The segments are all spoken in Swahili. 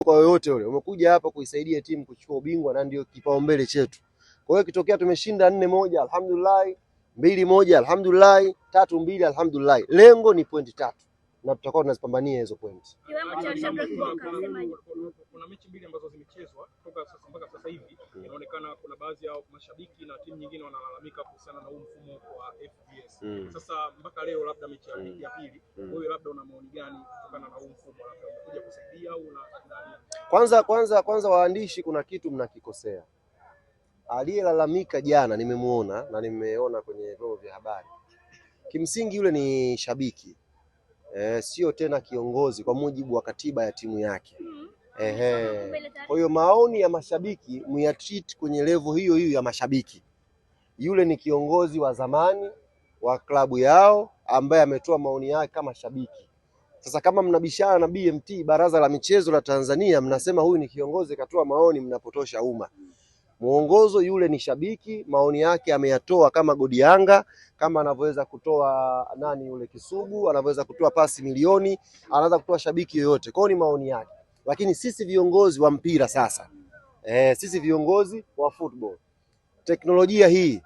kwa yoyote ule. Umekuja hapa kuisaidia timu kuchukua ubingwa na ndio kipaumbele chetu. Kwa hiyo kitokea tumeshinda 4-1 alhamdulillah, 2-1 alhamdulillah, 3-2 alhamdulillah. Lengo ni pointi 3 na tutakuwa tunazipambania hizo pointi. Kuna mechi mbili ambazo zimechezwa kutoka sasa mpaka sasa hivi. Inaonekana kuna baadhi ya mashabiki na timu nyingine wanalalamika kuhusiana na huu mfumo wa FBS. Sasa mpaka leo labda mechi ya pili, wewe labda una maoni gani kutokana na huu mfumo, labda unakuja kusaidia au kwanza waandishi, kuna kitu mnakikosea. Aliyelalamika jana nimemuona na nimeona kwenye vyombo vya habari. Kimsingi yule ni shabiki. Sio tena kiongozi kwa mujibu wa katiba ya timu yake. Kwa hiyo maoni ya mashabiki muyatreat kwenye level hiyo hiyo ya mashabiki. Yule ni kiongozi wa zamani wa klabu yao ambaye ametoa maoni yake kama shabiki. Sasa kama mnabishana na BMT, Baraza la Michezo la Tanzania, mnasema huyu ni kiongozi katoa maoni, mnapotosha umma. Muongozo yule ni shabiki, maoni yake ameyatoa kama Godi Yanga, kama anavyoweza kutoa nani yule Kisugu, anavyoweza kutoa pasi milioni, anaweza kutoa shabiki yoyote. Kwa hiyo ni maoni yake. Lakini sisi viongozi wa mpira sasa, sisi viongozi wa football, teknolojia hii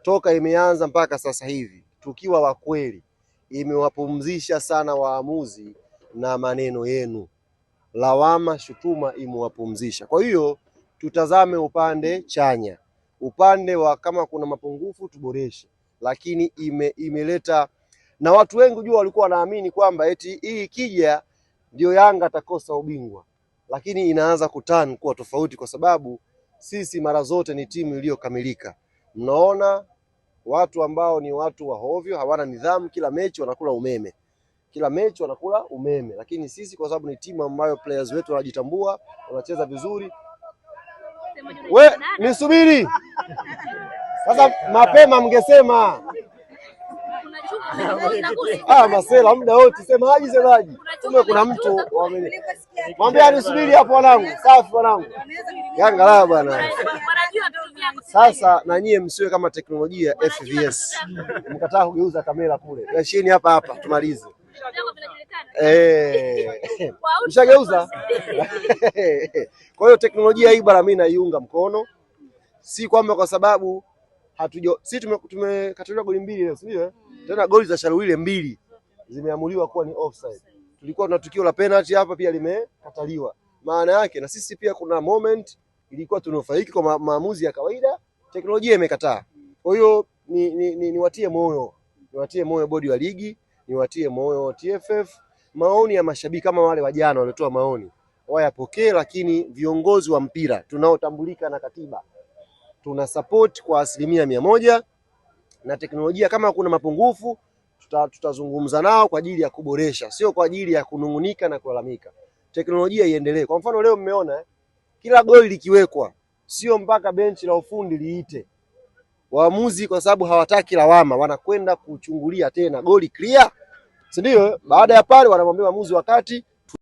toka imeanza mpaka sasa hivi, tukiwa wa kweli, imewapumzisha sana waamuzi na maneno yenu. Lawama, shutuma imewapumzisha. Kwa hiyo tutazame upande chanya, upande wa kama kuna mapungufu tuboreshe, lakini imeleta na watu wengi jua walikuwa wanaamini kwamba eti hii ikija ndio Yanga atakosa ubingwa, lakini inaanza kuturn kuwa tofauti, kwa sababu sisi mara zote ni timu iliyokamilika. Mnaona watu ambao ni watu wa hovyo, hawana nidhamu, kila mechi wanakula umeme, lakini sisi kwa sababu ni timu ambayo players wetu wanajitambua, wanacheza vizuri. We nisubiri sasa, mapema mngesema masela muda wote semaji. Kumbe kuna mtu mwambie nisubiri hapo wanangu. Safi wanangu. Yanga la bwana. Sasa na nyie msiwe kama teknolojia FVS. Mkataa kugeuza kamera kule. Yashini hapa tumalize. Mshageuza. Kwa hiyo teknolojia hii bwana mimi naiunga mkono. Si kwamba kwa sababu sisi tumekataliwa goli 2 leo, sio? Tena goli za Sharuile 2 zimeamuliwa kuwa ni offside. Tulikuwa tuna tukio la penalty hapa pia limekataliwa. Maana yake na sisi pia kuna moment ilikuwa tunafaiki kwa maamuzi ya kawaida, teknolojia imekataa. Kwa hiyo niwatie moyo. Niwatie moyo bodi wa ligi, niwatie moyo TFF. Maoni ya mashabiki kama wale wajana walitoa maoni, wayapokee, lakini viongozi wa mpira tunaotambulika na katiba tuna support kwa 100%, na teknolojia kama kuna mapungufu tutazungumza nao kwa ajili ya kuboresha, sio kwa ajili ya kunungunika na kulalamika. Teknolojia iendelee. Kwa mfano leo mmeona kila goli likiwekwa sio mpaka benchi la ufundi liite. Waamuzi kwa sababu hawataki lawama wanakwenda kuchungulia tena goli clear. Si ndio? Baada ya pale wanamwambia waamuzi wakati